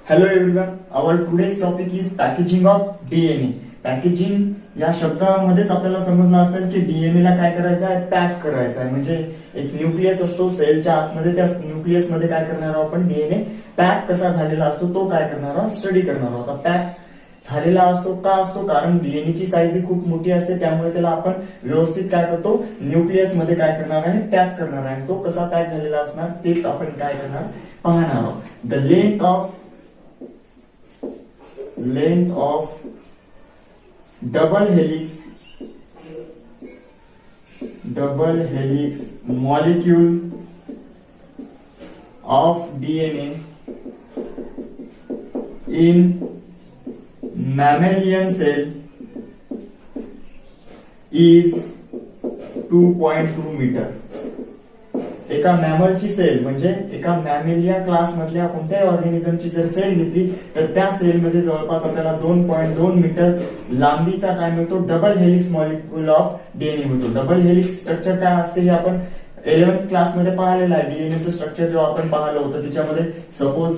Hello everyone, our today's topic is packaging of DNA. Packaging या शब्दामध्येच आपल्याला समजलं असेल की डीएनए ला काय करायचं आहे, पॅक करायचं आहे. म्हणजे एक न्यूक्लियस असतो सेलच्या आतमध्ये, त्या न्यूक्लियस मध्ये काय करणार आहोत आपण, डीएनए पॅक कसा झालेला असतो तो काय करणार आहोत, स्टडी करणार आहोत. आता पॅक झालेला असतो का असतो, कारण डीएनए ची साईज ही खूप मोठी असते, त्यामुळे त्याला आपण व्यवस्थित काय करतो, न्यूक्लियस मध्ये काय करणार आहे, पॅक करणार आहे. तो कसा पॅक झालेला असणार तेच आपण काय करणार पाहणार आहोत. The length of double helix molecule of DNA in mammalian cell is 2.2 metre. एका मॅमलची सेल म्हणजे एका मॅमेलिया क्लास मधल्या कोणत्याही ऑर्गॅनिझमची जर सेल घेतली तर त्या सेलमध्ये जवळपास आपल्याला 2.2 मीटर लांबीचा काय मिळतो, double helix molecule of DNA मिळतो. डबल हेलिक्स स्ट्रक्चर काय असते हे आपण 11th क्लासमध्ये पाहिलेलं आहे. डीएनएचं स्ट्रक्चर जेव्हा आपण पाहिलं होतं त्याच्यामध्ये सपोज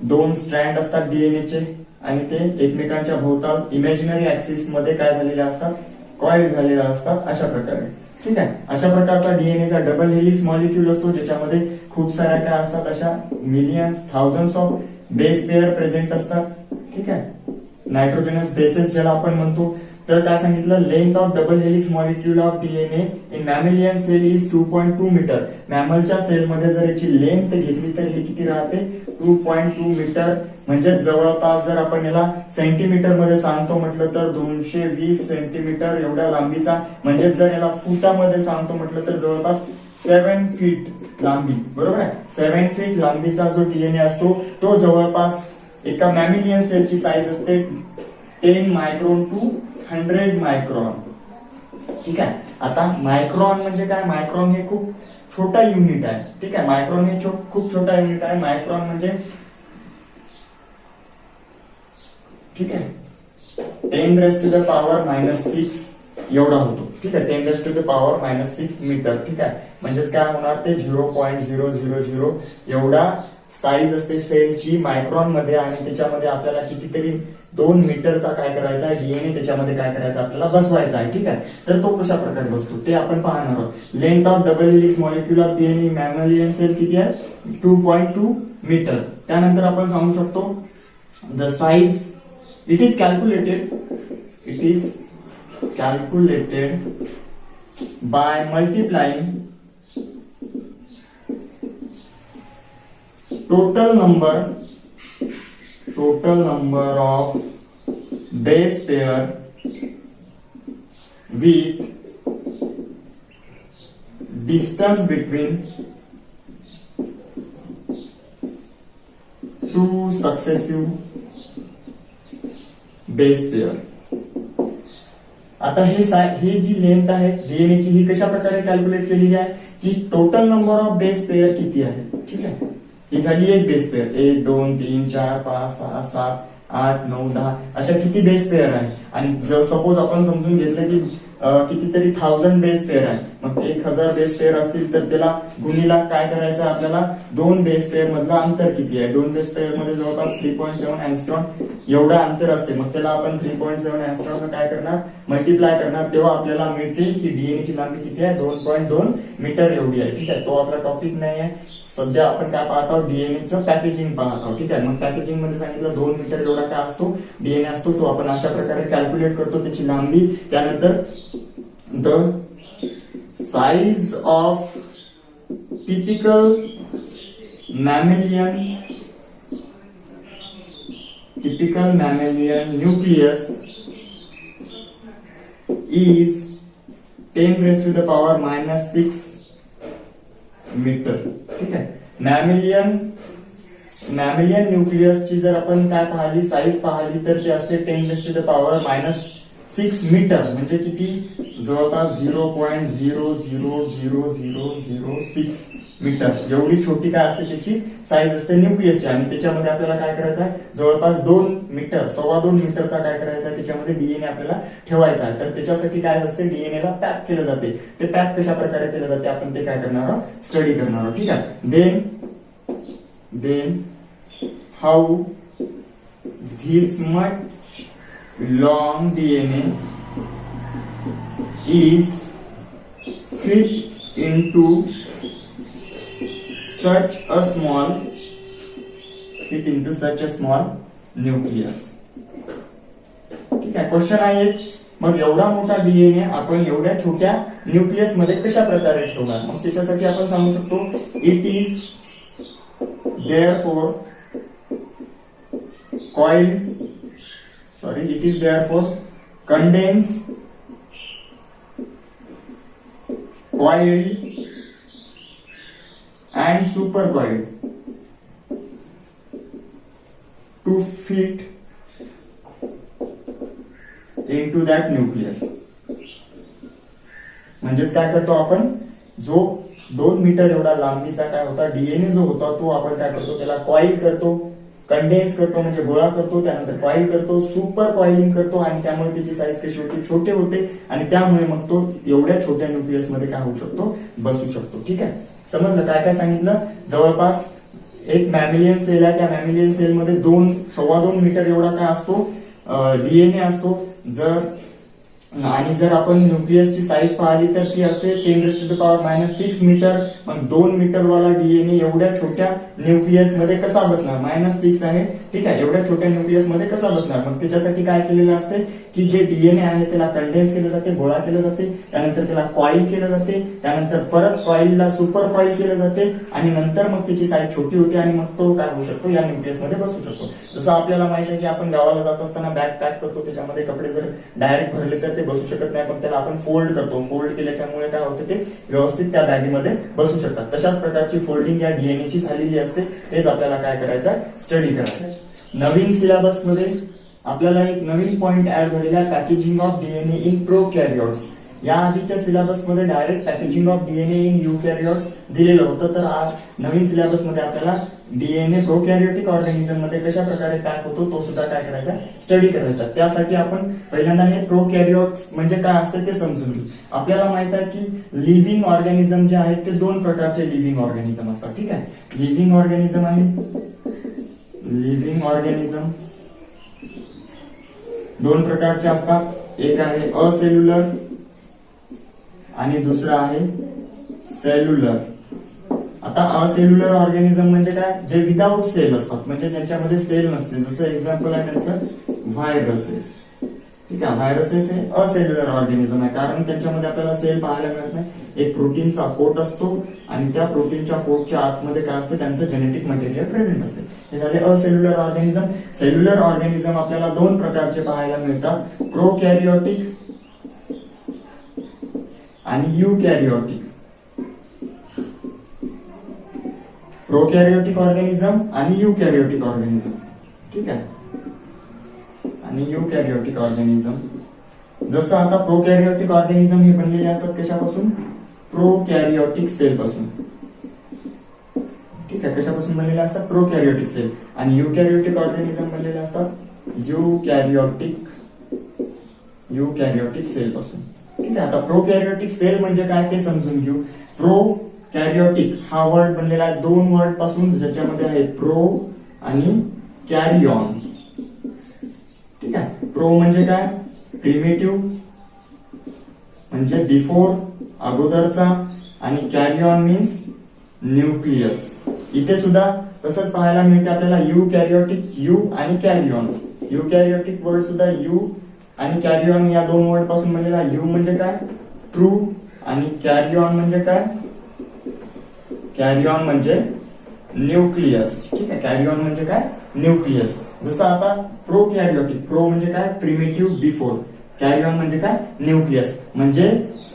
2 स्ट्रँड असतात डीएनएचे आणि ते एकमेकांच्या भोवताल इमॅजिनरी ऍक्सिस मध्ये काय झालेले असतात, कॉइल झालेले असतात. अशा प्रकारे ठीक आहे. अशा प्रकारचा डीएनएचा डबल हेलिक्स मॉलिक्यूल असतो ज्याच्यामध्ये खूप साऱ्या काय असतात, अशा millions thousands of base pair present असतात. ठीक आहे, नायट्रोजनस बेसेस ज्याला आपण म्हणतो. तर काय सांगितलं, length of double helix molecule of DNA in mammalian cell is 2.2 metre. मॅमलच्या सेलमध्ये जर याची लेंथ घेतली तर हे किती राहते, 2.2 मीटर. म्हणजे जवळपास जर आपण याला सेंटीमीटर मध्ये सांगतो म्हटलं तर 220 सेंटीमीटर एवढ्या लांबीचा. म्हणजे जर याला फुटामध्ये सांगतो म्हटलं तर जवळपास 7 फीट लांबी. बरोबर आहे, 7 फीट लांबीचा जो डीएनए असतो तो जवळपास एका मॅमेलियन सेलची साईज असते 10 मायक्रॉन टू 100 मायक्रॉन. ठीक आहे. आता मायक्रॉन म्हणजे काय, मायक्रॉन हे खूप छोटा युनिट आहे. ठीक आहे, मायक्रॉन हे खूप छोटा युनिट आहे. मायक्रॉन म्हणजे ठीक आहे 10⁻⁻⁶ एवढा होतो. ठीक आहे, 10⁻⁻⁶ मीटर. ठीक आहे, म्हणजेच काय होणार ते 0.000 एवढा साईज असते सेलची मायक्रॉन मध्ये. आणि त्याच्यामध्ये आपल्याला कितीतरी 2 मीटरचा काय करायचा आहे, डीएनए त्याच्यामध्ये काय करायचं आपल्याला बसवायचा आहे. ठीक आहे, तर तो कशा प्रकारे बसतो ते आपण पाहणार आहोत. Length of double helix molecule of DNA mammalian cell किती आहे, 2.2 मीटर. त्यानंतर आपण सांगू शकतो the size, it is calculated by multiplying total number of base pair with distance between two successive base pair. आता हे जी लेंथ आहे डीएनए ची ही कशा प्रकारे कॅल्क्युलेट केलेली आहे की total number of base pair किती आहे. ठीक आहे, ही झाली एक बेस पेअर, 1 2 3 4 5 6 7 8 9 10 अशा किती बेस पेअर आहे. आणि जर सपोज आपण समजून घेतलं की कितीतरी 1000 बेस पेअर आहे, मग 1000 बेस पेअर असतील तर त्याला गुणीला काय करायचं आपल्याला, 2 बेस पेअर मधलं अंतर किती आहे. 2 बेस पेअर मध्ये जवळपास 3.7 अँगस्ट्रॉम एवढं अंतर असते. मग त्याला आपण 3.7 अँगस्ट्रॉम काय करणार, मल्टिप्लाय करणार, तेव्हा आपल्याला मिळते की डीएनए ची लांबी किती आहे, 2.2 मीटर एवढी आहे. ठीक आहे, तो आपला टॉपिक नाही आहे. सध्या आपण काय पाहत आहोत, डीएनएचं पॅकेजिंग पाहत आहोत. ठीक आहे, मग पॅकेजिंग मध्ये सांगितलं 2 मीटर एवढा काय असतो डीएनए असतो, तो आपण अशा प्रकारे कॅल्क्युलेट करतो त्याची लांबी. त्यानंतर the size of typical mammalian nucleus is 10⁻⁻⁶ metre. ठीक आहे, मॅमेलियन न्यूक्लियसची जर आपण काय पाहिली, साईज पाहिली तर ते असते 10⁻⁻⁶ मीटर. म्हणजे किती, जवळपास 0.00006 मीटर एवढी छोटी काय असते त्याची साईज असते न्यूक्लियसची. आणि त्याच्यामध्ये आपल्याला काय करायचं आहे, जवळपास 2 मीटर 2.25 मीटरचा काय करायचा आहे, त्याच्यामध्ये डीएनए आपल्याला ठेवायचा आहे. तर त्याच्यासाठी काय असते, डीएनए ला पॅक केलं जाते. ते पॅक कशा प्रकारे केलं जाते आपण ते काय करणार आहोत, स्टडी करणार आहोत. ठीक आहे, then how this much long DNA is fit into such a small nucleus. ठीक आहे. क्वेश्चन आहे मग एवढा मोठा डीएनए आपण एवढ्या छोट्या न्यूक्लियस मध्ये कशा प्रकारे ठेवणार. मग त्याच्यासाठी आपण सांगू शकतो it is therefore condensed, coiled and supercoiled to fit into that nucleus. म्हणजेच काय करतो आपण, जो 2 मीटर एवढा लांबीचा काय होता डीएनए जो होता तो आपण काय करतो, त्याला कॉईल करतो, कंडेन्स करतो म्हणजे गोळा करतो, त्यानंतर कॉईल करतो, सुपर कॉइलिंग करतो आणि त्यामुळे त्याची साईज कशी होते, छोटे होते आणि त्यामुळे मग तो एवढ्या छोट्या न्यूक्लियस मध्ये काय होऊ शकतो, बसू शकतो. ठीक आहे. समजलं काय काय सांगितलं. जवळपास एक मॅमिलियन सेल आहे, त्या मॅमिलियन सेल मध्ये 2.25 मीटर एवढा काय असतो डीएनए असतो. जर आपण न्यूक्लियसची साईज पाहिली तर ती असते 10⁻⁻⁶ मीटर. मग 2 मीटर वाला डीएनए एवढ्या छोट्या न्यूक्लियस मध्ये कसा बसणार, -6 आहे. ठीक आहे. एवढ्या छोट्या न्यूक्लियस मध्ये कसा बसणार. मग त्याच्यासाठी काय केलेलं असते की जे डीएनए आहे त्याला कंडेन्स केलं जाते, गोळा केलं जाते, त्यानंतर त्याला कॉईल केलं जाते, त्यानंतर परत कॉईलला सुपर कॉईल केलं जाते आणि नंतर मग त्याची साईज छोटी होते आणि मग तो काय होऊ शकतो, या न्यूक्लियस मध्ये बसू शकतो. जसं आपल्याला माहित आहे की आपण गावाला जात असताना बॅग पॅक करतो, त्याच्यामध्ये कपडे जर डायरेक्ट भरले तर ते बसू शकत नाही, पण त्याला आपण फोल्ड करतो. फोल्ड केल्याच्यामुळे काय होते, ते व्यवस्थित त्या बॅगेमध्ये बसू शकतात. तशाच प्रकारची फोल्डिंग या डीएनए ची झालेली असते. तेच आपल्याला काय करायचं आहे, स्टडी करायचं. नवीन सिलेबस मध्ये आपल्याला एक नवीन पॉइंट ऍड झालेला आहे, packaging of DNA in prokaryotes. या आधीच्या सिलेबस मध्ये direct packaging of DNA in eukaryotes दिलेलं होतं. तर नवीन सिलेबस मध्ये आपल्याला डीएनए प्रोकॅरियोटिक ऑर्गॅनिझम मध्ये कशा प्रकारे पॅक होतो तो सुद्धा काय करायचा, स्टडी करायचा. त्यासाठी आपण पहिल्यांदा हे प्रोकॅरियोट्स म्हणजे काय असते ते समजून घेऊ. आपल्याला माहित आहे की लिव्हिंग ऑर्गॅनिझम जे आहेत ते 2 प्रकारचे लिव्हिंग ऑर्गॅनिझम असतात. ठीक आहे. लिव्हिंग ऑर्गॅनिझम आहे, लिव्हिंग ऑर्गॅनिझम 2 प्रकारचे असतात. एक आहे असेल्युलर आणि दुसरा आहे सेल्युलर. आता असेल्युलर ऑर्गॅनिझम म्हणजे काय, जे विदाउट सेल असतात, म्हणजे ज्यांच्यामध्ये सेल नसते. जसं एक्झाम्पल आहे त्यांचं व्हायरसेस. ठीक आहे. व्हायरसेस हे असेल्युलर ऑर्गॅनिझम आहे, कारण त्यांच्यामध्ये आपल्याला सेल पाहायला मिळत नाही. एक प्रोटीनचा कोट असतो आणि त्या प्रोटीनच्या कोटच्या आतमध्ये काय असते, त्यांचं जेनेटिक मटेरियल प्रेझेंट असते. हे झाले असेल्युलर ऑर्गॅनिझम. सेल्युलर ऑर्गॅनिझम आपल्याला 2 प्रकारचे पाहायला मिळतात, प्रोकॅरियोटिक आणि युकॅरियोटिक. प्रोकॅरियोटिक ऑर्गॅनिझम आणि युकॅरियोटिक ऑर्गॅनिझम. ठीक आहे. आणि युकॅरियोटिक ऑर्गॅनिझम, जसं आता प्रोकॅरियोटिक ऑर्गॅनिझम हे बनलेले असतात कशापासून, प्रोकॅरियोटिक सेल पासून. ठीक आहे. कशापासून बनलेले असतात, प्रोकॅरियोटिक सेल. आणि युकॅरियोटिक ऑर्गॅनिझम बनलेले असतात युकॅरियोटिक सेल पासून. ठीक आहे. आता प्रोकॅरियोटिक सेल म्हणजे काय ते समजून घेऊ. प्रोकॅरियोटिक हा वर्ड बनलेला आहे 2 वर्ड पासून, ज्याच्यामध्ये आहे प्रो आणि कॅरिऑन. ठीक आहे. प्रो म्हणजे काय, प्रिमिटिव्ह म्हणजे बिफोर, अगोदरचा, आणि कॅरिऑन मीन्स न्यूक्लियस. इथे सुद्धा तसंच पाहायला मिळते आपल्याला युकॅरियोटिक, यू आणि कॅरिऑन. युकॅरियोटिक वर्ड सुद्धा यू आणि कॅरिऑन या 2 वर्ड पासून बनलेला. यू म्हणजे काय, ट्रू, आणि कॅरिऑन म्हणजे काय, कॅरिऑन म्हणजे न्यूक्लियस. ठीक आहे. कॅरिऑन म्हणजे काय, न्यूक्लियस. जसं आता प्रोकॅरियोटिक, प्रो म्हणजे काय, प्रिमिटिव्ह, बिफोर. कॅरिऑन म्हणजे काय, न्यूक्लियस. म्हणजे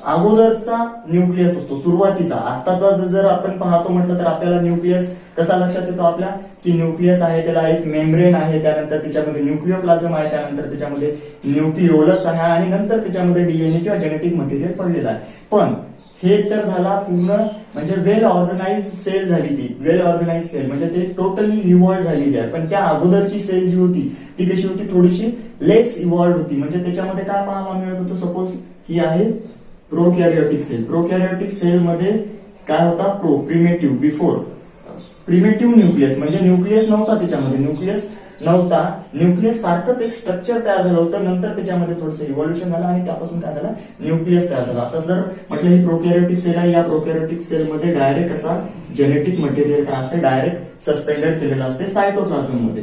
अगोदरचा न्यूक्लियस असतो, सुरुवातीचा. आताचा जर आपण पाहतो म्हटलं तर आपल्याला न्यूक्लियस कसा लक्षात येतो आपल्या, की न्यूक्लियस आहे, त्याला एक मेम्ब्रेन आहे, त्यानंतर त्याच्यामध्ये न्यूक्लियोप्लाझम आहे, त्यानंतर त्याच्यामध्ये न्यूक्लिओलस आहे आणि नंतर त्याच्यामध्ये डीएनए किंवा जेनेटिक मटेरियल पडलेलं आहे. पण हे तर झाला पूर्ण म्हणजे वेल ऑर्गनाइज सेल झाली. ती वेल ऑर्गनाइज सेल म्हणजे ते टोटली इव्हॉल्व झालेली आहे. पण त्या अगोदरची सेल जी होती ती कशी होती, थोडीशी लेस इव्हॉल्व होती. म्हणजे त्याच्यामध्ये काय पाहायला मिळत होतं, सपोज ही आहे प्रोकॅरियोटिक सेल. प्रोकॅरियोटिक सेल मध्ये काय होता, pro, primitive, before, primitive nucleus म्हणजे न्यूक्लियस नव्हता त्याच्यामध्ये. न्यूक्लियस नव्हता. न्यूक्लियस सारखंच एक स्ट्रक्चर तयार झालं होतं, नंतर त्याच्यामध्ये थोडंसं इव्होल्युशन झालं आणि त्यापासून काय झालं, न्यूक्लियस तयार झाला. आता जर म्हटलं ही प्रोकॅरियोटिक सेल आहे, या प्रोकॅरियोटिक सेलमध्ये डायरेक्ट असा जेनेटिक मटेरियल काय असते, डायरेक्ट सस्पेंडेड केलेलं असते सायटोप्लाझम मध्ये.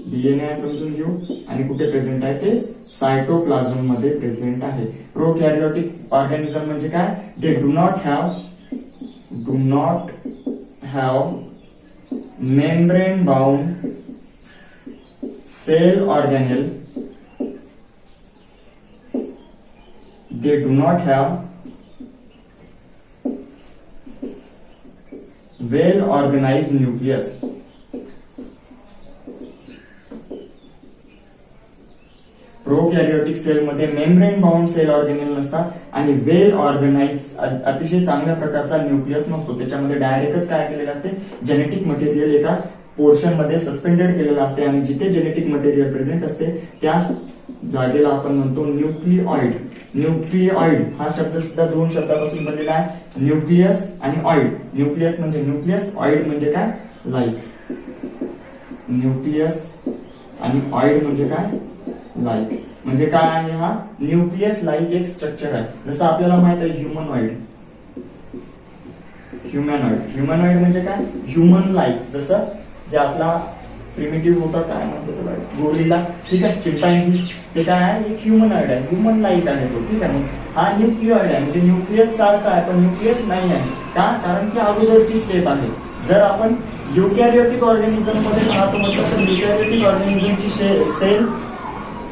डीएनए समजून घेऊ, आणि कुठे प्रेझेंट आहे ते सायटोप्लाझम मध्ये प्रेझेंट आहे. प्रोकॅरियोटिक ऑर्गॅनिझम म्हणजे काय, they do not have membrane bound cell organelle. They do not have well organized nucleus. Prokaryotic cell मध्ये मेम्ब्रेन बाउंड सेल ऑर्गॅनिल नसतात आणि वेल ऑर्गनाइज अतिशय चांगल्या प्रकारचा न्यूक्लियस नसतो. त्याच्यामध्ये डायरेक्टच काय केलेलं असते, जेनेटिक मटेरियल एका पोर्शन मध्ये सस्पेंडेड केलेलं असते आणि जिथे जेनेटिक मटेरियल प्रेझेंट असते त्या जागेला आपण म्हणतो न्यूक्लिऑइड. न्यूक्लिऑइड हा शब्द सुद्धा दोन शब्दापासून बनलेला आहे, न्यूक्लियस आणि ऑइड. न्यूक्लियस म्हणजे न्यूक्लियस, ऑइड म्हणजे काय, लाईक. न्यूक्लियस आणि ऑइड म्हणजे काय, लाईक. म्हणजे काय आहे, हा न्यूक्लियस लाईक एक स्ट्रक्चर आहे. जसं आपल्याला माहित आहे ह्युमनॉइड. ह्युमनॉइड म्हणजे काय, ह्युमन लाईक. जसं जे आपला प्रिमिटिव्ह होता, काय म्हणतो त्याला, गोरिल्ला, ठीक आहे, चिंपॅन्झी, ते काय आहे, एक ह्युमनॉइड आहे, ह्युमन लाईक आहे तो, ठीक आहे. हा न्यूक्लिऑइड आहे, म्हणजे न्यूक्लियस सारखा आहे पण न्यूक्लियस नाही आहे. का, कारण की अगोदरची स्टेप आहे. जर आपण युकॅरियोटिक ऑर्गॅनिझम मध्ये पाहतो म्हटलं तर युकॅरियोटिक ऑर्गॅनिझमची सेल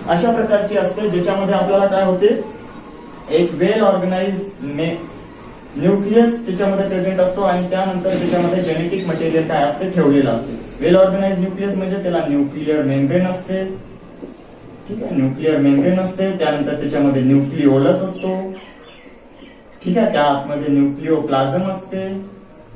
अशा प्रकारची असते ज्याच्यामध्ये आपल्याला काय होते, एक वेल ऑर्गनाइज न्यूक्लियस त्याच्यामध्ये प्रेझेंट असतो आणि त्यानंतर त्याच्यामध्ये जेनेटिक मटेरियल काय असते, ठेवलेलं असते. वेल ऑर्गनाइज न्यूक्लियस म्हणजे त्याला न्यूक्लिअर मेम्ब्रेन असते, ठीक आहे, न्यूक्लिअर मेम्ब्रेन असते. त्यानंतर त्याच्यामध्ये न्यूक्लिओलस असतो, ठीक आहे, त्या आतमध्ये न्यूक्लिओप्लाझम असते.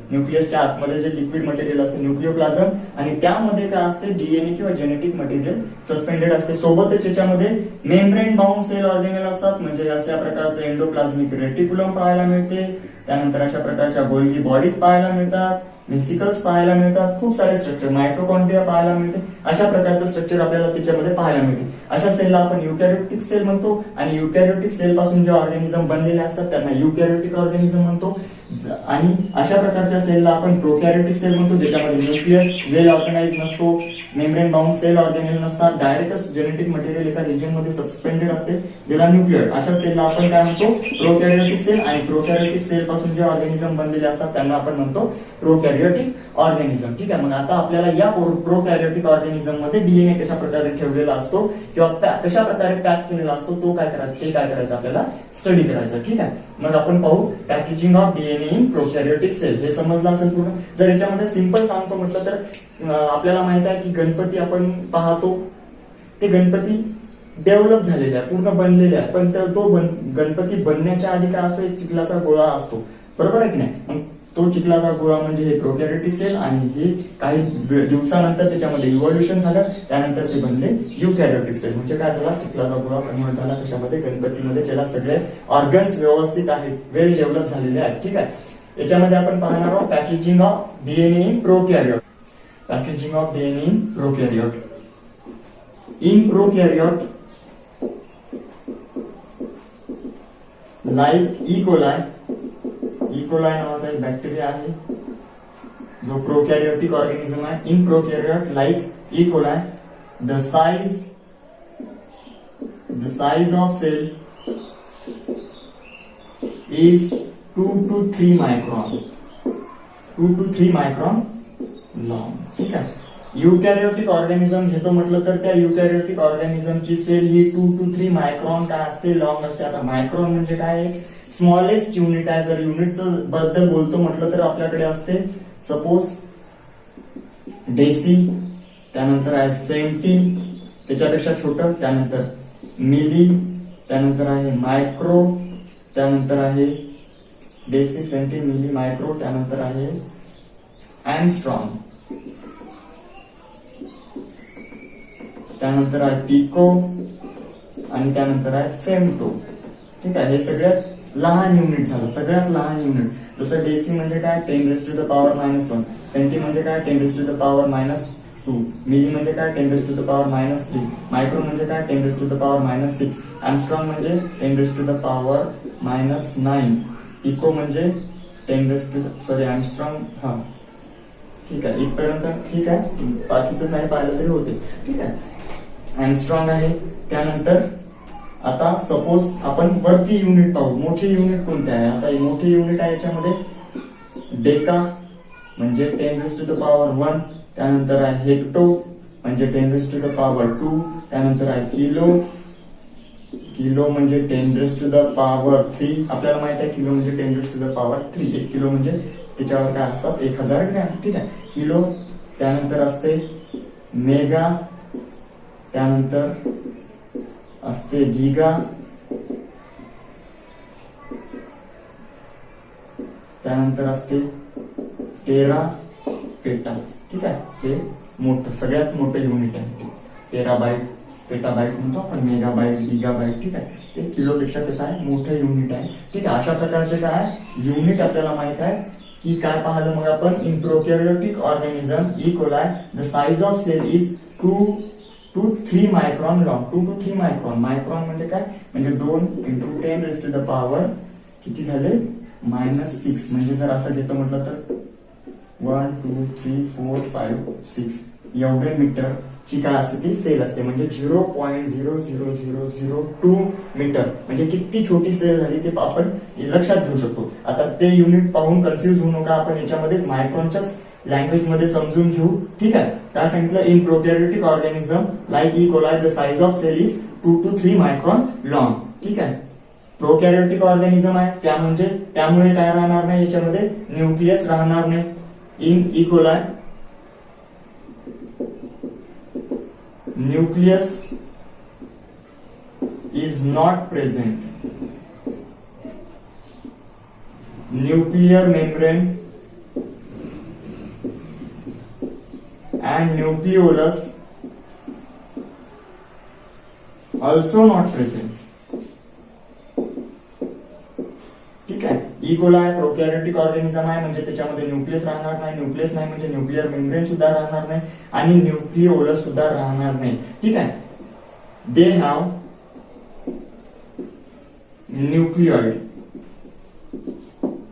न्यूक्लियसच्या आतमध्ये जे लिक्विड मटेरियल असते न्यूक्लिओप्लाझम, आणि त्यामध्ये काय असते, डीएनए किंवा जेनेटिक मटेरियल सस्पेंडेड असते. सोबतच त्याच्यामध्ये मेम्ब्रेन बाउंड सेल ऑर्गॅनिल असतात, म्हणजे अशा प्रकारचं एंडोप्लाझमिक रेटिक्युलम पाहायला मिळते. त्यानंतर अशा प्रकारच्या गोल्गी बॉडीज पाहायला मिळतात, व्हेसिकल्स पाहायला मिळतात, खूप सारे स्ट्रक्चर, मायटोकॉन्ड्रिया पाहायला मिळते. अशा प्रकारचं स्ट्रक्चर आपल्याला त्याच्यामध्ये पाहायला मिळते. अशा सेलला आपण युकॅरियोटिक सेल म्हणतो आणि युकॅरियोटिक सेल पासून जे ऑर्गॅनिझम बनलेले असतात त्यांना युकॅरियोटिक ऑर्गॅनिझम म्हणतो. आणि अशा प्रकारच्या सेलला आपण प्रोकॅरियोटिक सेल म्हणतो, ज्याच्यामध्ये न्यूक्लियस वेल ऑर्गनाइज नसतो, मेम्ब्रेन बाउंड सेल ऑर्गॅनिल नसतात, डायरेक्टच जेनेटिक मटेरियल एका रिजन मध्ये सस्पेंडेड असते, ज्याला न्यूक्लियर. अशा सेलला आपण काय म्हणतो, प्रोकॅरियोटिक सेल. आणि प्रोकॅरियोटिक सेल पासून जे ऑर्गॅनिझम बनलेले असतात त्यांना आपण म्हणतो प्रोकॅरियोटिक ऑर्गॅनिझम, ठीक आहे. मग आता आपल्याला या प्रोकॅरियोटिक ऑर्गॅनिझम मध्ये डीएनए कशा प्रकारे ठेवलेला असतो किंवा कशा प्रकारे पॅक केलेला असतो तो काय करायचं, ते काय करायचं आपल्याला स्टडी करायचं, ठीक आहे. मग आपण पाहू packaging of DNA in prokaryotic cell. हे समजलं असेल पूर्ण. जर याच्यामध्ये सिंपल सांगतो म्हटलं तर आपल्याला माहित आहे की गणपती आपण पाहतो, ते गणपती डेव्हलप झालेले आहे, पूर्ण बनलेले आहे, पण तो गणपती बनण्याच्या आधी काय असतो, एक चिखलाचा गोळा असतो, बरोबर आहे की नाही. मग तो चिखलाचा गोळा म्हणजे हे प्रोकॅरियोटिक सेल, आणि हे काही दिवसानंतर त्याच्यामध्ये इव्होल्युशन झालं, त्यानंतर ते बनले युकॅरियोटिक सेल. म्हणजे काय झाला, चिखलाचा गोळा कन्व्हर्ट झाला कशामध्ये, गणपतीमध्ये, ज्याला सगळे ऑर्गन्स व्यवस्थित आहेत, वेल डेव्हलप झालेले आहेत, ठीक आहे. याच्यामध्ये आपण पाहणार आहोत packaging of DNA in prokaryote. Packaging of DNA in prokaryote. In prokaryote like E coli नावाचा एक बॅक्टेरिया आहे जो प्रोकॅरियोटिक ऑर्गॅनिझम आहे. In prokaryote like E coli the size of cell is 2 to 3 micron. 2 to 3 micron long, ठीक आहे. Eukaryotic organism घेतो म्हटलं तर त्या युकॅरियोटिक ऑर्गॅनिझमची सेल ही 2 to 3 मायक्रॉन काय असते, लॉंग असते. आता मायक्रॉन म्हणजे काय, स्मॉलेस्ट युनिट आहे. जर युनिटचं बद्दल बोलतो म्हटलं तर आपल्याकडे असते सपोज डेसी, त्यानंतर आहे सेंटी, त्याच्यापेक्षा छोटं, त्यानंतर मिली, त्यानंतर आहे मायक्रो, त्यानंतर आहे डेसी, सेंटी, मिली, मायक्रो, त्यानंतर आहे अँगस्ट्रॉम, त्यानंतर आहे पिको, आणि त्यानंतर आहे फेमटो, ठीक आहे. हे सगळ्यात लहान युनिट झालं, सगळ्यात लहान युनिट. जसं डेसी म्हणजे काय, 10 raised to the power -1, centi म्हणजे काय, 10 raised to the power 2, milli म्हणजे काय 10⁻³ मायक्रो म्हणजे काय 10⁻⁻6, एंगस्ट्रॉम म्हणजे 10⁻⁻9, पिको म्हणजे एंगस्ट्रॉम ठीक आहे इथपर्यंत ठीक आहे, बाकीचं नाही पाहिलं तरी होते ठीक आहे. एंगस्ट्रॉम आहे. त्यानंतर आता सपोज आपण वरती युनिट पाहू, मोठी युनिट कोणते आहे. आता मोठी युनिट आहे याच्यामध्ये डेका म्हणजे 10⁻⁻1, त्यानंतर आहे हेक्टो म्हणजे 10⁻², त्यानंतर आहे किलो म्हणजे 10⁻3. आपल्याला माहित आहे किलो म्हणजे 10⁻3, 1 किलो म्हणजे त्याच्यावर काय असतात 1000 ग्रॅम ठीक आहे किलो. त्यानंतर असते मेगा, त्यानंतर असते गिगा, त्यानंतर असते टेरा पेटा ठीक आहे. हे मोठं सगळ्यात मोठं युनिट आहे. टेराबाईट, पेटाबाईट म्हणतो आपण, मेगाबाईट, गिगाबाईट ठीक आहे. ते किलोपेक्षा कसं आहे मोठं युनिट आहे ठीक आहे. अशा प्रकारचे काय युनिट आपल्याला माहित आहे की काय पाहिलं मग आपण. In prokaryotic organism E coli the size of cell is 2 to 3 micron long. 2 to 3 micron. Micron म्हणजे काय म्हणजे 2 × 10⁻⁻ किती झाले -6. म्हणजे जर असं घेतो म्हटलं तर 1 2 3 4 5 6 एवढे मीटर ची काय असते ती सेल असते. म्हणजे 0.00002 मीटर म्हणजे किती छोटी सेल झाली ते आपण लक्षात घेऊ शकतो. आता ते युनिट पाहून कन्फ्युज होऊ नका, आपण याच्यामध्येच मायक्रॉनच्याच लँग्वेज मध्ये समजून घेऊ ठीक आहे. काय सांगितलं. In prokaryotic organism like E coli the size of cell is 2 to 3 micron long ठीक आहे. प्रोकॅरियोटिक ऑर्गॅनिझम आहे त्यामुळे काय राहणार नाही याच्यामध्ये न्यूक्लियस राहणार नाही. In E coli nucleus is not present. Nuclear membrane and nucleolus also not present ठीक आहे. ई कोलाय प्रोकॅरियोटिक ऑर्गॅनिझम आहे म्हणजे त्याच्यामध्ये न्यूक्लियस राहणार नाही, न्यूक्लियस नाही म्हणजे न्यूक्लियर मेम्ब्रेन सुद्धा राहणार नाही आणि न्यूक्लिओलस सुद्धा राहणार नाही ठीक आहे. दे हॅव न्यूक्लिओइड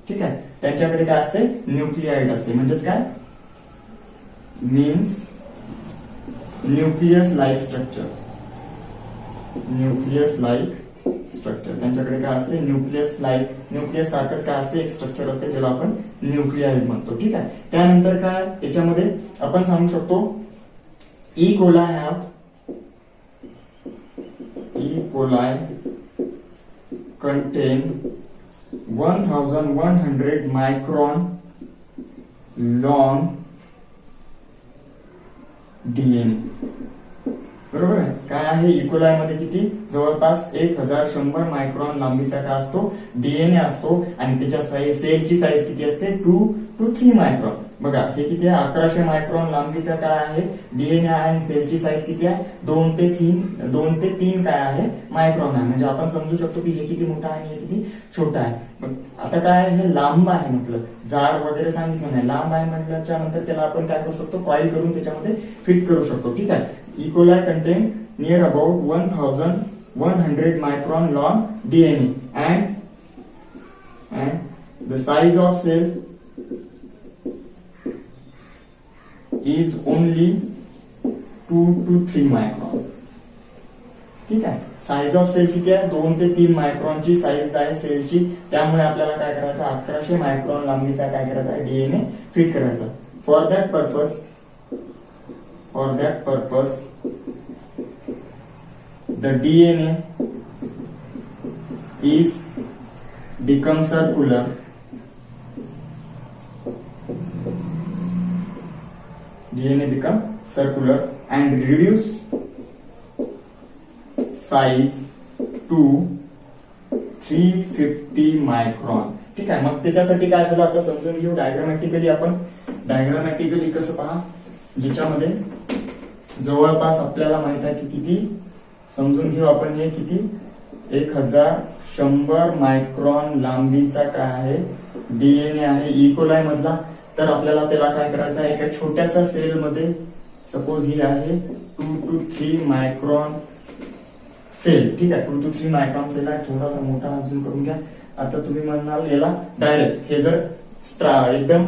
ठीक आहे. त्यांच्याकडे काय असते न्यूक्लिओइड असते. म्हणजेच काय means nucleus like structure. त्यांच्याकडे काय असते न्यूक्लियस सारखंच काय असते एक स्ट्रक्चर असते ज्याला आपण न्यूक्लिओइड म्हणतो ठीक आहे. त्यानंतर काय याच्यामध्ये आपण सांगू शकतो E coli contain 1100 micron long DNA. बरोबर आहे. काय आहे इकोलाय मध्ये किती जवळपास 1100 मायक्रॉन लांबीचा काय असतो डीएनए असतो आणि त्याच्या सेलची साईज किती असते 2 to 3 मायक्रॉन. बघा हे किती आहे 1100 मायक्रॉन लांबीचा काय आहे डीएनए आहे आणि सेलची साईज किती आहे 2 ते 3 काय आहे मायक्रॉन आहे. म्हणजे आपण समजू शकतो की हे किती मोठा आहे आणि हे किती छोटा आहे. आता काय हे लांब आहे म्हटलं, जाड वगैरे सांगितलं नाही, लांब आहे म्हटल्याच्या नंतर त्याला आपण काय करू शकतो कॉईल करून त्याच्यामध्ये फिट करू शकतो ठीक आहे. E coli contain near about 1100 micron long DNA and the size of cell is only 2 to 3 micron ठीक आहे. साइज ऑफ सेल किती आहे 2 ते 3 मायक्रॉनची साईज आहे सेलची. त्यामुळे आपल्याला काय करायचं 1100 मायक्रॉन लांबीचा काय करायचा आहे डीएनए फिट करायचा. For that purpose the DNA is become circular and reduce size to 350 micron ठीक आहे. मग त्याच्यासाठी काय झालं आता समजून घेऊ डायग्रामॅटिकली कसं पहा ज्याच्यामध्ये जवळपास आपल्याला माहित आहे की किती समजून घेऊ आपण. हे किती 1100 मायक्रॉन लांबीचा काय आहे डीएनए आहे इकोलाय मधला. तर आपल्याला त्याला काय करायचं आहे एका छोट्याशा सेलमध्ये सपोज ही आहे 2 to 3 मायक्रॉन सेल, ठीक आहे. 2 to 3 मायक्रॉन सेल आहे. थोडासा मोठा अजून करून घ्या. आता तुम्ही म्हणाल याला डायरेक्ट हे जर एकदम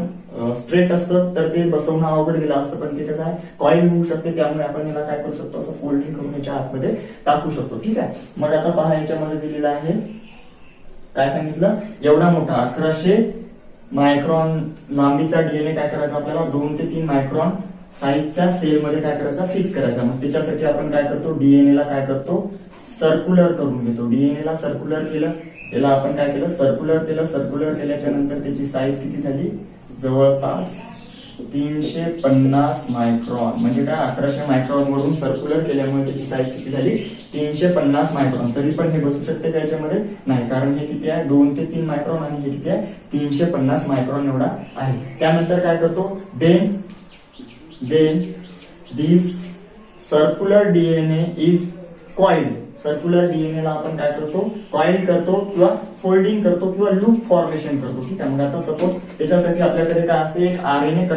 स्ट्रेट असतं तर ते बसवणं अवघड गेलं असतं, पण ते कसं आहे कॉईल होऊ शकते, त्यामुळे आपण याला काय करू शकतो, असं फोल्डिंग करून याच्या आतमध्ये टाकू शकतो, ठीक आहे. मग आता पहा याच्यामध्ये दिलेलं आहे काय सांगितलं, एवढा मोठा 1100 मायक्रॉन लांबीचा डीएनए काय करायचा आपल्याला 2 ते 3 मायक्रॉन साईजच्या सेलमध्ये काय करायचा, फिक्स करायचा. मग त्याच्यासाठी आपण काय करतो, डीएनए ला काय करतो, सर्क्युलर करून घेतो. डीएनए ला सर्क्युलर केलं, याला आपण काय केलं, सर्क्युलर केलं. सर्क्युलर केल्याच्या नंतर त्याची साईज किती झाली, जवळपास 350 मायक्रॉन. म्हणजे काय 1100 मायक्रॉन वरून सर्क्युलर केल्यामुळे त्याची साईज किती झाली, 350 मायक्रॉन. तरी पण हे बसू शकते का याच्यामध्ये, नाही, कारण हे किती आहे 2 ते 3 मायक्रॉन आणि हे किती आहे 350 मायक्रॉन एवढा आहे. त्यानंतर काय करतो, then this circular DNA is coiled. Circular DNA ला आपण काय करतो, कॉइल करतो किंवा फोल्डिंग करतो किंवा लूप फॉर्मेशन करतो, ठीक आहे. मग आता सपोज त्याच्यासाठी आपल्याकडे काय असते, एक आरएनए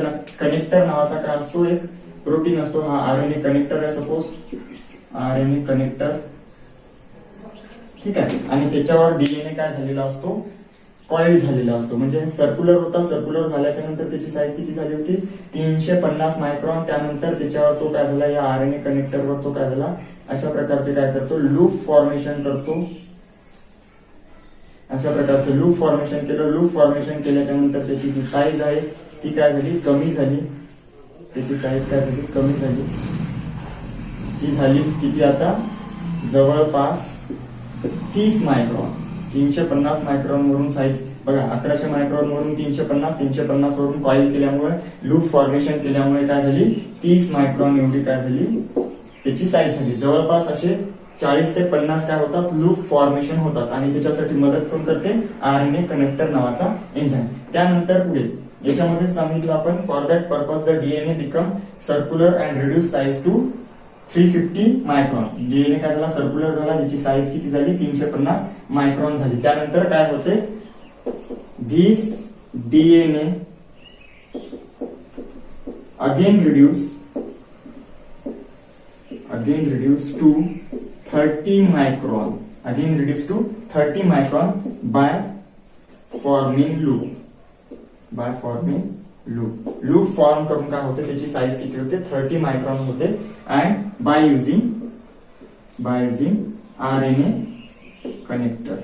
कनेक्टर नावाचा काय असतो, एक प्रोटीन असतो. हा आरएनए कनेक्टर आहे, सपोज आरएनए कनेक्टर, ठीक आहे. आणि त्याच्यावर डीएनए काय झालेला असतो, कॉइल झालेला असतो. म्हणजे सर्क्युलर होता, सर्क्युलर झाल्याच्या नंतर त्याची साईज किती झाली होती, 350 मायक्रॉन. त्यानंतर त्याच्यावर तो काय झाला, या आरएनए कनेक्टरवर तो काय झाला, अशा प्रकारचे काय करतो, लूप फॉर्मेशन करतो. अशा प्रकारचे लूप फॉर्मेशन केलं. लूप फॉर्मेशन केल्याच्या नंतर त्याची जी साईज आहे ती काय झाली, कमी झाली. त्याची साईज काय झाली, कमी झाली. जी झाली किती आता, जवळपास 30 मायक्रॉन. 350 मायक्रॉन वरून साईज बघा, 1100 मायक्रॉन वरून 350 वरून कॉइल केल्यामुळे, लूप फॉर्मेशन केल्यामुळे काय झाली, 30 मायक्रॉन एवढी काय झाली त्याची साईज झाली. जवळपास असे 40 ते 50 काय होतात, लूप फॉर्मेशन होतात. आणि त्याच्यासाठी मदत कोण करते, आरएनए कनेक्टर नावाचा एन्झाइम. त्यानंतर पुढे याच्यामध्ये सांगितलं आपण, for that purpose the DNA become circular and reduce size to 350 micron. DNA काय झाला, सर्क्युलर झाला, ज्याची साईज किती झाली, 350 मायक्रॉन झाली. त्यानंतर काय होते, this DNA again reduce to 30 micron. Again reduce to 30 micron by forming loop. Loop form करून काय होते, त्याची साईज किती होते, 30 मायक्रॉन होते. And by using RNA connector.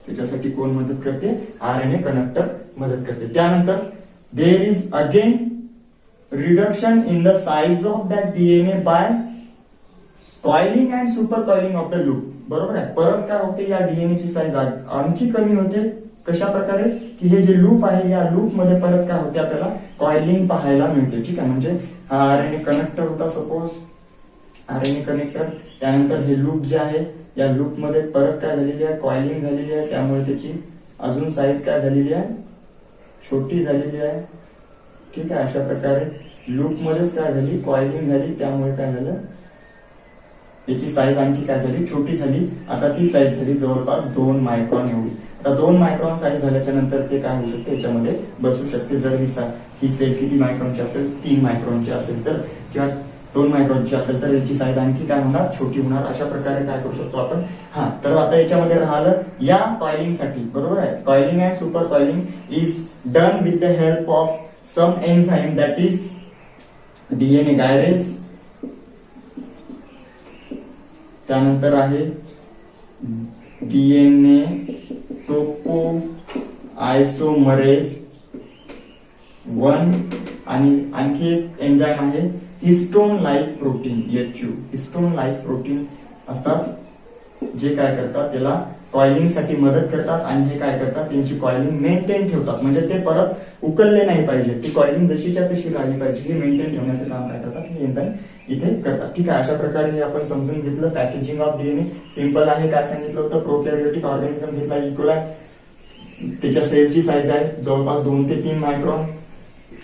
त्याच्यासाठी कोण मदत करते, आरएनए कनेक्टर मदत करते. त्यानंतर there is again reduction in the size of that DNA by coiling and super coiling of the loop. बरोबर आहे. परत काय होते, या डीएनए ची साईज आणखी कमी होते. कशा प्रकारे, की हे जे लूप आहे, या लूप मध्ये परत काय होते, आपल्याला कॉइलिंग पाहायला मिळते, ठीक आहे. म्हणजे हा आरएनए कनेक्टर होता, सपोज आरएनए कनेक्टर. त्यानंतर हे लूप जे आहे, या लूप मध्ये परत काय झालेली आहे, कॉइलिंग झालेली आहे. त्यामुळे त्याची अजून साईज काय झालेली आहे, छोटी झालेली आहे, ठीक आहे. अशा प्रकारे लूप मध्येच काय झाली, कॉइलिंग झाली, त्यामुळे काय झालं, याची साईज आणखी काय झाली, छोटी झाली. आता ती साईज झाली जवळपास 2 मायक्रॉन एवढी. आता 2 मायक्रॉन साईज झाल्याच्या नंतर ते काय होऊ शकते, याच्यामध्ये बसू शकते. जर ही सेल किती मायक्रॉनची असेल, 3 मायक्रॉनची असेल तर, किंवा 2 मायक्रॉनची असेल तर याची साईज आणखी काय होणार, छोटी होणार. अशा प्रकारे काय करू शकतो आपण. हा, तर आता याच्यामध्ये राहिलं या कॉइलिंग साठी, बरोबर आहे. Coiling and super coiling is done with the help of some enzyme that is DNA gyrase. त्यानंतर आहे डीएनए टोपो आयसोमरेज 1 आणि आणखी एक एन्झाइम आहे histone like protein, HU. Histone like protein असतात जे काय करतात, त्याला कॉइलिंग साठी मदत करतात. आणि हे काय करतात, त्यांची कॉइलिंग मेंटेन ठेवतात. म्हणजे ते परत उकलले नाही पाहिजे, ती कॉइलिंग जशीच्या तशी राहिली पाहिजे, हे मेंटेन ठेवण्याचं काम काय करतात, हे एन्झाइम इथे करतात, ठीक आहे. अशा प्रकारे हे आपण समजून घेतलं. पॅकेजिंग ऑफ डीएनए सिंपल आहे. काय सांगितलं होतं, प्रोकॅरियोटिक ऑर्गॅनिझम घेतला, इकोलाय. त्याच्या सेलची साईज आहे जवळपास 2 ते 3 मायक्रॉन.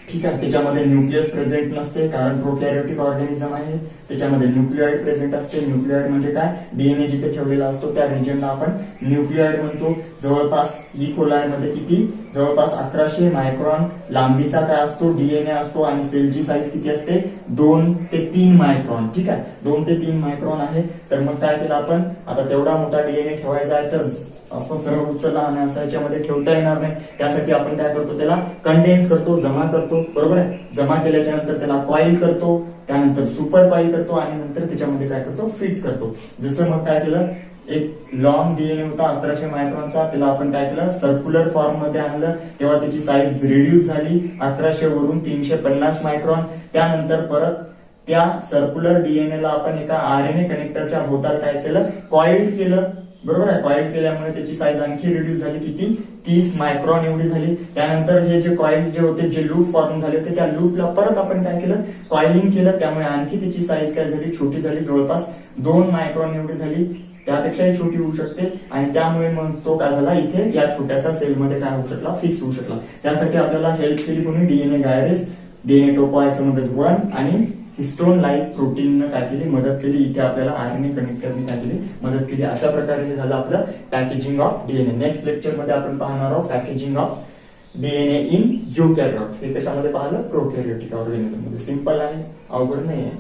ठीक आहे. त्याच्यामध्ये न्यूक्लियस प्रेझेंट नसते कारण प्रोकॅरियोटिक ऑर्गॅनिझम आहे. त्याच्यामध्ये न्यूक्लिओइड प्रेझेंट असते. न्यूक्लिओइड म्हणजे काय, डीएनए जिथे ठेवलेला असतो त्या रिजनला आपण न्यूक्लिओइड म्हणतो. जवळपास ई कोलाई मध्ये किती, जवळपास 1100 मायक्रॉन लांबीचा काय असतो, डीएनए असतो आणि सेलची साईज किती असते, 2 ते 3 मायक्रॉन. ठीक आहे, 2 ते 3 मायक्रॉन आहे. तर मग काय केलं आपण, आता तेवढा मोठा डीएनए ठेवायचा आहे तर असं सर्व उचलला आणि असं याच्यामध्ये ठेवता येणार नाही. त्यासाठी आपण काय करतो, त्याला कंडेन्स करतो, जमा करतो. बरोबर आहे. जमा केल्याच्या नंतर त्याला कॉईल करतो, त्यानंतर सुपर कॉईल करतो आणि नंतर त्याच्यामध्ये काय करतो, फिट करतो. जसं मग काय केलं, एक लॉंग डीएनए होता 1100 मायक्रॉनचा, त्याला आपण काय केलं, सर्क्युलर फॉर्म मध्ये आणलं. तेव्हा त्याची साईज रिड्यूस झाली 1100 वरून 350 मायक्रॉन. त्यानंतर परत त्या सर्क्युलर डीएनए ला आपण एका आरएनए कनेक्टरच्या भोवताल काय केलं, कॉईल केलं. बरोबर आहे. कॉईल केल्यामुळे त्याची साईज आणखी रिड्यूस झाली, किती, 30 मायक्रॉन एवढी झाली. त्यानंतर हे जे कॉईल जे होते, जे लूप फॉर्म झाले होते, त्या लूपला परत आपण काय केलं, कॉइलिंग केलं. त्यामुळे आणखी त्याची साईज काय झाली, छोटी झाली, जवळपास 2 मायक्रॉन एवढी झाली. त्यापेक्षाही छोटी होऊ शकते आणि त्यामुळे मग तो काय झाला, इथे या छोट्याशा सेलमध्ये काय होऊ शकला, फिक्स होऊ शकला. त्यासाठी आपल्याला हेल्प केली कोणी, डीएनए गायरेज, डीएनए टोपोआयसोमेरेज 1 आणि हिस्टोन लाईक प्रोटीननं काय केली, मदत केली. इथे आपल्याला आरएनए कनेक्टरने काय केली, मदत केली. अशा प्रकारे हे झालं आपलं packaging of DNA. Next lecture मध्ये आपण पाहणार आहोत पॅकेजिंग ऑफ डीएनए इन युकॅरियोट. हे कशामध्ये पाहिलं, प्रोकॅरियोटिक ऑर्गॅनिझम मध्ये. सिंपल आहे, अवघड नाही आहे.